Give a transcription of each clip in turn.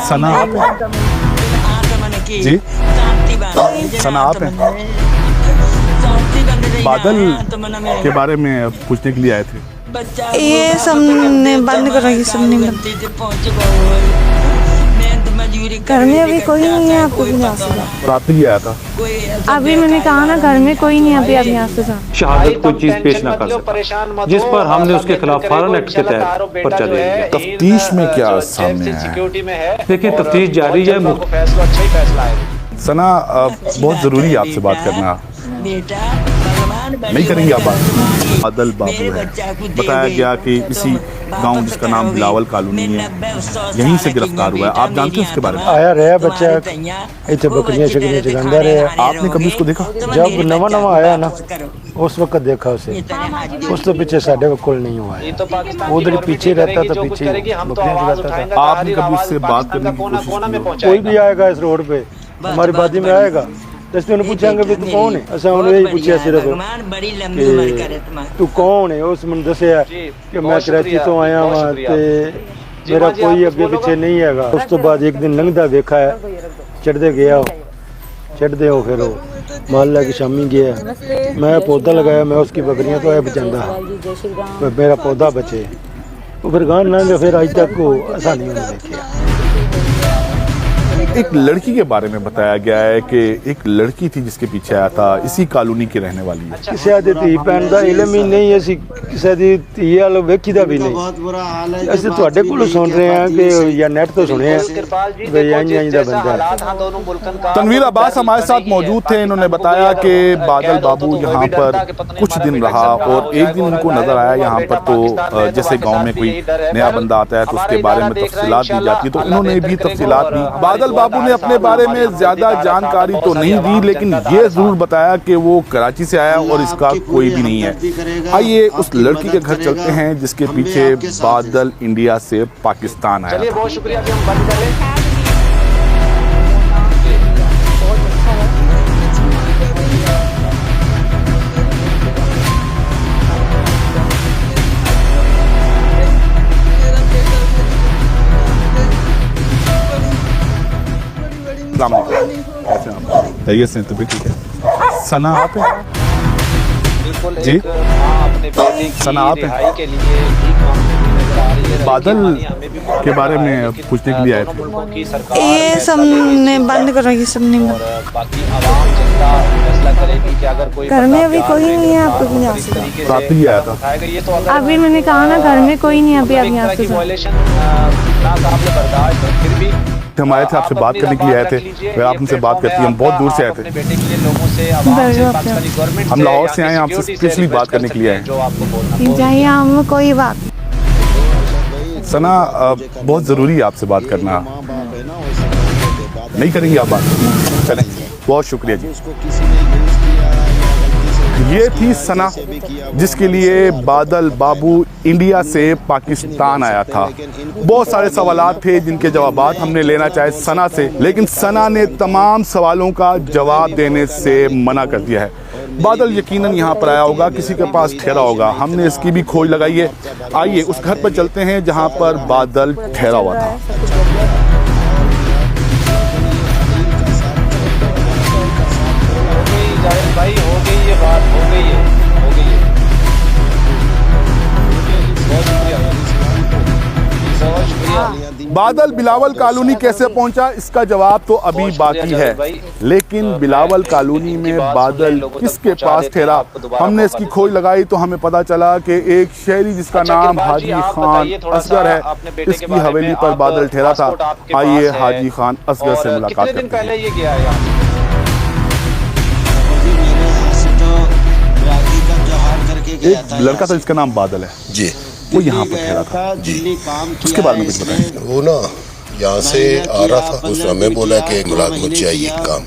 सना आप हैं? जी सना आप हैं? बादल के बारे में पूछने के लिए आए थे। ये सब ने बंद करो, ये सब नहीं बंद। घर में अभी कोई नहीं है, आपको भी यहाँ से जाओ। रात भी आया था। अभी मैंने कहा ना घर में कोई नहीं है, अभी आप यहाँ से जाओ। शहादत कोई चीज पेश ना कर सका, जिस पर हमने उसके खिलाफ फौरन एक्ट के तहत पर्चा दे दिया। तफ्तीश में क्या सामने आया? देखिए तफ्तीश जारी है। सना बहुत जरूरी है आपसे बात करना। नहीं करेंगे आप बात? बादल बाबू है, बताया गया कि इसी गांव जिसका नाम बिलावल कॉलोनी है, यहीं से गिरफ्तार हुआ है। आप जानते हैं उसके बारे में? आया रहा बच्चा इतने बकरियां शकरियां चगांदा रहा। आपने कभी उसको देखा? जब नवा नवा आया ना उस वक्त देखा उसे, उस तो पीछे साढ़े कोल नहीं हुआ है, उधर पीछे रहता था, पीछे बकरियां चगाता था। आपने कभी उससे बात करने की कोशिश की? कोई भी आएगा इस रोड पे हमारी बादी में आएगा तो पूछेंगे भी तू कौन है, असा यही पूछा सिर्फ कि तू कौन है। उस मन दसिया कि मैं कराची तो आया वहाँ ते मेरा कोई अगे पीछे नहीं है। उस तो बाद एक दिन लंघदा देखा है, चढ़ते गया चढ़ते हो फिर माल लैके शामी गया, मैं पौधा लगाया, मैं उसकी बकरियां तो है बचांदा, मेरा पौधा बचे तो फिर गान ना फिर आज तक को आसानी नहीं देखा। एक लड़की के बारे में बताया गया है कि एक लड़की थी जिसके पीछे आया था, इसी कॉलोनी की रहने वाली है। किसी दी धी भैन का इलम ही नहीं, असी किसी दी धी वाल वेखी दा भी नहीं। असि तुहाडे कोलों सुन रहे हैं कि या नेट तो सुने हैं भाई इंज दा बंदा है। तनवीर अब्बास हमारे साथ मौजूद थे। इन्होंने बताया कि बादल बाबू यहाँ पर कुछ दिन रहा और एक दिन उनको नजर आया यहाँ पर, तो जैसे गाँव में कोई नया बंदा आता है तो उसके बारे में तफसीलात दी जाती है, तो इन्होंने भी तफसीलात दी। बादल बाबू ने अपने बारे में ज्यादा जानकारी तो नहीं दी, लेकिन ये जरूर बताया कि वो कराची से आया और इसका कोई भी नहीं है। आइए उस लड़की के घर चलते हैं जिसके पीछे बादल इंडिया से पाकिस्तान आया। बहुत शुक्रिया कि हम बंद कर लें। कैसे तो भी ठीक है। सना आप हैं? जी सना आप हैं? बादल के बारे में पूछने के लिए आए थे। ये सब ने बंद करो, ये सब नहीं बंद। घर में अभी कोई नहीं है, आपको भी यहाँ से जाओ। रात भी आया था। अभी मैंने कहा ना घर में कोई नहीं है, अभी आप यहाँ से जाओ। हम आए थे आपसे बात करने के लिए आए थे, अगर आप हमसे बात करती, हम बहुत दूर से आए थे, हम लाहौर से आए हैं, आपसे स्पेशली बात करने के लिए आए। जाइए, हम कोई बात। सना बहुत ज़रूरी है आपसे बात करना। नहीं करेंगी आप बात? चलें, बहुत शुक्रिया जी। ये थी सना जिसके लिए बादल बाबू इंडिया से पाकिस्तान आया था। बहुत सारे सवालात थे जिनके जवाबात हमने लेना चाहे सना से, लेकिन सना ने तमाम सवालों का जवाब देने से मना कर दिया है। बादल यकीनन यहाँ पर आया होगा, किसी के पास ठहरा होगा, हमने इसकी भी खोज लगाई है। आइए उस घर पर चलते हैं जहाँ पर बादल ठहरा हुआ था। भाई हो गई ये बात, हो गई है। बहुत शुक्रिया। बादल बिलावल कॉलोनी कैसे पहुंचा, इसका जवाब तो अभी बाकी है, लेकिन बिलावल कॉलोनी में बादल किसके पास ठहरा, हमने इसकी खोज लगाई तो हमें पता चला कि एक शहरी जिसका नाम हाजी खान असगर है, इसकी हवेली पर बादल ठहरा था। आइए हाजी खान असगर से मुलाकात करते हैं। एक लड़का था जिसका नाम बादल है जी, वो यहाँ पर ठहरा था जी, उसके बारे में कुछ बताएं। वो ना यहाँ से आ रहा था, उसने हमें बोला कि मुलाजमत चाहिए काम।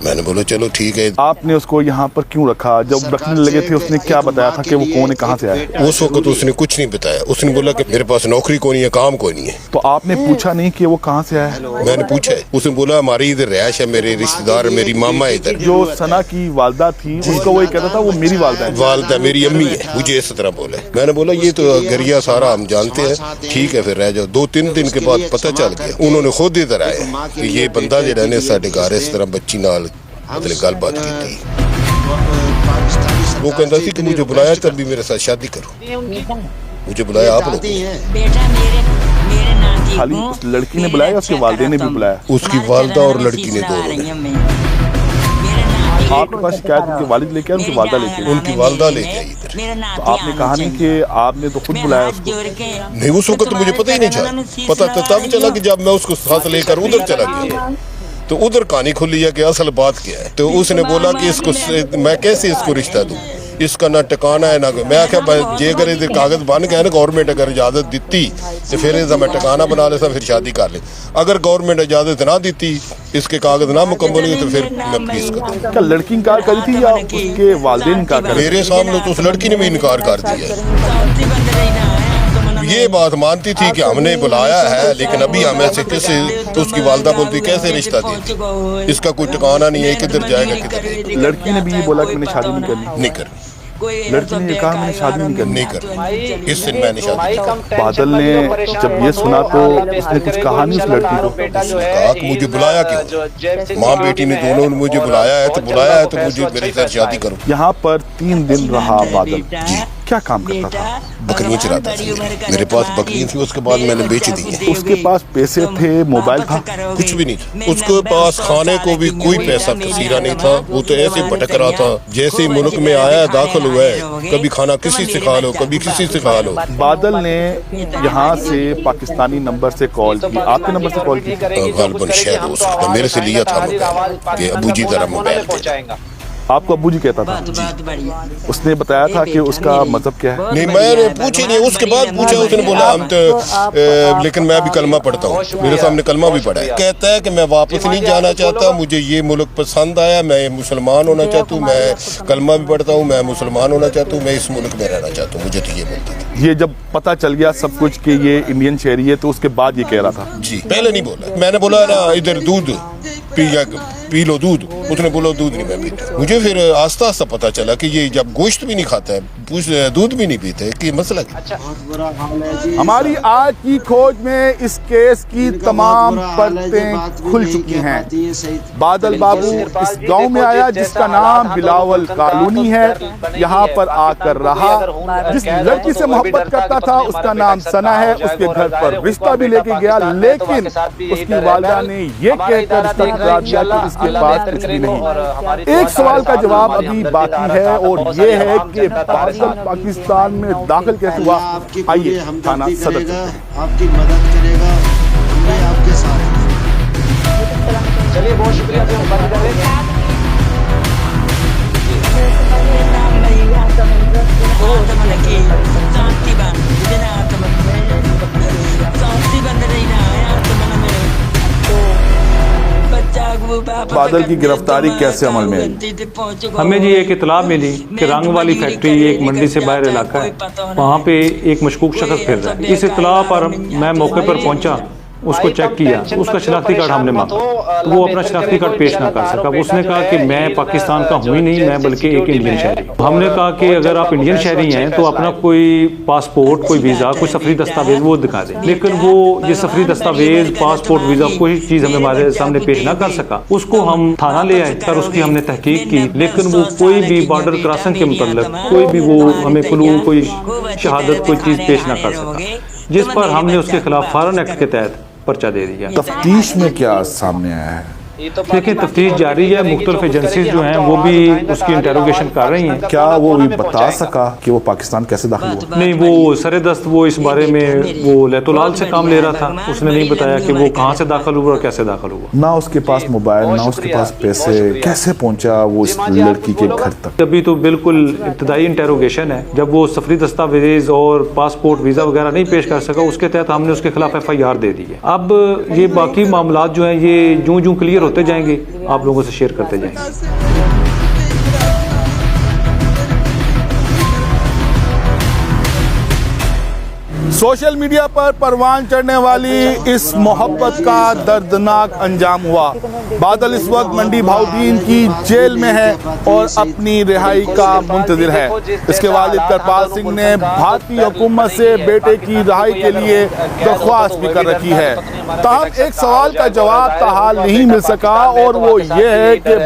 मैंने बोला चलो ठीक है। आपने उसको यहाँ पर क्यों रखा? जब रखने लगे थे उसने क्या बताया था कि वो कौन है, कहाँ से आया? उस वक्त उसने कुछ नहीं बताया। उसने बोला कि मेरे पास नौकरी कोई नहीं है, काम कोई नहीं है। तो आपने पूछा नहीं कि वो कहाँ से आया? मैंने पूछा है, उसने बोला हमारी इधर रैश है, मेरे रिश्तेदार, मेरी मामा इधर। जो सना की वालदा थी उसको वही कहता था वो मेरी वालदा है, वालदा मेरी अम्मी है, मुझे इस तरह बोला। मैंने बोला ये तो गरिया सारा हम जानते हैं, ठीक है फिर रह जाओ। 2-3 दिन के बाद पता चल गया, उन्होंने खुद इधर आया कि ये बंदा जो रहने साढ़े घर इस तरह बच्ची नाल मतलब गलबात की थी। वो कहता थी कि मुझे बुलाया तब भी मेरे साथ शादी करो, मुझे बुलाया आप लोग। बेटा मेरे नाती खाली उस लड़की ने बुलाया, उसके वालदे ने भी बुलाया? उसकी वालदा और लड़की ने दोनों ने। आपके पास शिकायत उनके वालिद लेके आए, उनकी वालदा लेके आए? उनकी वालदा लेके आई इधर। तो आपने कहा नहीं कि आपने तो खुद बुलाया उसको? नहीं, उस वक्त मुझे पता ही नहीं चला। पता तो तब चला कि जब मैं उसको साथ लेकर उधर चला गया, तो उधर कहानी खुली है कि असल बात क्या है। तो उसने बोला कि इसको मैं कैसे इसको रिश्ता दूं, इसका ना टिकाना है ना। मैं आख्या जे अगर इधर कागज बन गया ना, गवर्नमेंट अगर इजाजत दी तो फिर इसका मैं टिकाना बना लेता, फिर शादी कर ले। अगर गवर्नमेंट इजाजत ना दी, इसके कागज ना मुकम्मल हुए, तो फिर मैं पुलिस को दूं। क्या लड़की इनकार करी थी या उसके वालिदैन इनकार कर? मेरे सामने तो उस लड़की ने भी इनकार कर दिया। ये बात मानती थी कि हमने बुलाया है, लेकिन अभी हम ऐसे कैसे, तो उसकी वालदा बोलती कैसे रिश्ता देती, इसका कोई ठिकाना नहीं है, किधर जाएगा किधर। लड़की ने भी ये बोला कि मैंने शादी नहीं करनी? नहीं करनी। लड़की ने कहा मैंने शादी नहीं करनी। नहीं करनी, इस दिन मैंने शादी की। बादल ने जब ये सुना तो उसने कुछ कहा नहीं उस लड़की को? कहा कि मुझे बुलाया क्यों, माँ बेटी ने दोनों ने मुझे बुलाया है तो मुझे मेरे साथ शादी करो। यहाँ पर 3 दिन रहा बादल। जी, क्या काम करता था? बकरियाँ चराता था। मेरे पास बकरियाँ थी, उसके बाद मैंने बेच दी। उसके पास पैसे थे, मोबाइल था? कुछ भी नहीं था उसके पास। खाने को भी कोई पैसा कसीरा नहीं था। वो तो ऐसे भटक रहा था जैसे ही मुल्क में आया, दाखिल हुआ है, कभी खाना किसी से खा लो, कभी किसी से खा लो। बादल ने यहाँ से पाकिस्तानी नंबर से कॉल की, आपके नंबर से कॉल की? गालबन शायद हो सकता है, मेरे से लिया था मोबाइल कि अबू जी जरा मोबाइल दे। आपको अब्बू जी कहता था? उसने बताया था कि उसका मजहब क्या है? नहीं, मैंने पूछी नहीं, उसके बाद पूछा, उसने बोला हम तो लेकिन मैं भी कलमा पढ़ता हूँ, मेरे सामने कलमा भी पढ़ा है। कहता है कि मैं वापस नहीं जाना चाहता, मुझे ये मुल्क पसंद आया, मैं मुसलमान होना चाहता हूँ, मैं कलमा भी पढ़ता हूँ, मैं मुसलमान होना चाहता हूँ, मैं इस मुल्क में रहना चाहता हूँ। मुझे तो ये बोलता था। ये जब पता चल गया सब कुछ कि ये इंडियन शहरी है, तो उसके बाद ये कह रहा था? जी, पहले नहीं बोला। मैंने बोला ना इधर दूध पी लो दूध, उसने बोला दूध नहीं मैं पीता। मुझे फिर आस्ता आस्ता पता चला कि ये जब गोश्त भी नहीं खाता है, दूध भी नहीं पीते, कि मसला क्या। हमारी आज की खोज में इस केस की तमाम परतें खुल चुकी हैं। बादल बाबू इस गांव में आया जिसका नाम बिलावल कॉलोनी है। यहाँ पर आकर रहा। जिस लड़की से मोहब्बत करता था उसका नाम सना है। उसके घर पर रिश्ता भी लेके गया, लेकिन उसकी वालिदा ने ये कहकर रिश्ता ठुकरा दिया कि इसके पास कुछ भी नहीं। एक सवाल का जवाब अभी बाकी है और ये है कि बादल पाकिस्तान में दाखिल कैसे हुआ। आइए थाना सदर आपकी मदद करेगा, हम आपके साथ। चलिए बहुत शुक्रिया, बंद कर दें। बादल की गिरफ्तारी कैसे अमल में आई? हमें जी एक इतला मिली कि रंग वाली फैक्ट्री एक मंडी से बाहर इलाका है, वहाँ पे एक मशकूक शख्स फिर रहा है। इस इतला पर मैं मौके पर पहुंचा, उसको चेक किया, उसका शनाख्ती कार्ड हमने मांगा, तो वो अपना शनाख्ती कार्ड पेश ना कर सका। उसने कहा कि मैं पाकिस्तान का हूँ ही नहीं, मैं बल्कि एक इंडियन शहरी हूँ। हमने कहा कि अगर आप इंडियन शहरी हैं तो अपना कोई पासपोर्ट, कोई वीज़ा, कोई सफरी दस्तावेज वो दिखा दें। लेकिन वो ये सफरी दस्तावेज, पासपोर्ट, वीज़ा कोई चीज़ हमें हमारे सामने पेश ना कर सका। उसको हम थाना ले आए और उसकी हमने तहकीक की, लेकिन वो कोई भी बॉर्डर क्रॉसिंग के मतलब कोई भी वो हमें क्लू, कोई शहादत, कोई चीज़ पेश ना कर सका, जिस पर हमने उसके खिलाफ फॉरेन एक्ट के तहत पर्चा दे दिया। तफ्तीश में क्या सामने आया है? देखिए तफ्तीश जारी है, मुख्तलिफ एजेंसीज जो हैं वो भी उसकी इंटेरोगेशन कर रही हैं। क्या वो भी बता सका कि वो पाकिस्तान कैसे दाखिल हुआ? नहीं, वो सरेदस्त वो इस बारे में वो लैतुलाल से काम ले रहा था, उसने नहीं बताया कि वो कहाँ से दाखिल हुआ और कैसे दाखिल हुआ। ना उसके पास मोबाइल, ना उसके पास पैसे, कैसे पहुंचा वो इस लड़की के घर तक? अभी तो बिल्कुल इब्तदाई इंटेरोगेशन है। जब वो सफरी दस्तावेज और पासपोर्ट, वीज़ा वगैरह नहीं पेश कर सका, उसके तहत हमने उसके खिलाफ FIR दे दी है। अब ये बाकी मामला जो हैं ये जूं जूं क्लियर होते जाएंगे, आप लोगों से शेयर करते जाएंगे। सोशल मीडिया पर परवान चढ़ने वाली इस मोहब्बत का दर्दनाक अंजाम हुआ। बादल इस वक्त मंडी भाउदीन की जेल में है और अपनी रिहाई का मुंतजिर है। इसके वालिद करपाल सिंह ने भारतीय हुकूमत से बेटे की रिहाई के लिए दरख्वास्त भी कर रखी है। ताहम एक सवाल का जवाब ताहाल नहीं मिल सका और वो ये है कि